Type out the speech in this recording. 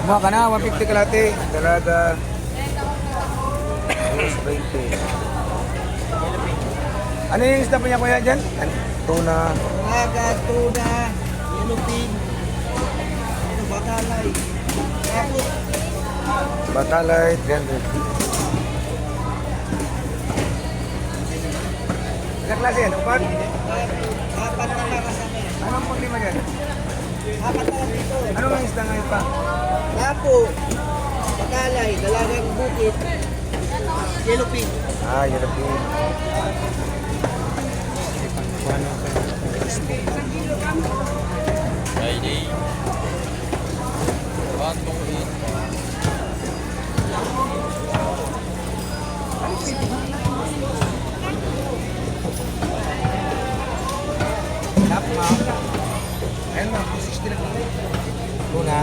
Kumuha ka na, 150 kalate. Dalaga. 20. Ano yung isda po niya kuya dyan? Tuna. Dalaga, tuna, yellowfin, batalay. Tapos, Batalay, 300. Ilang klase yan? Upat? apat na nakasama yan. Anong problema dyan? Apat na lang dito. Ano ang isda ngayon pa? Lapo, batalay, dalagang bukit, yellowfin. Ah, yun ang pin. Friday. 128. Tap, ma. Ayun na, 260 lang. Tuna.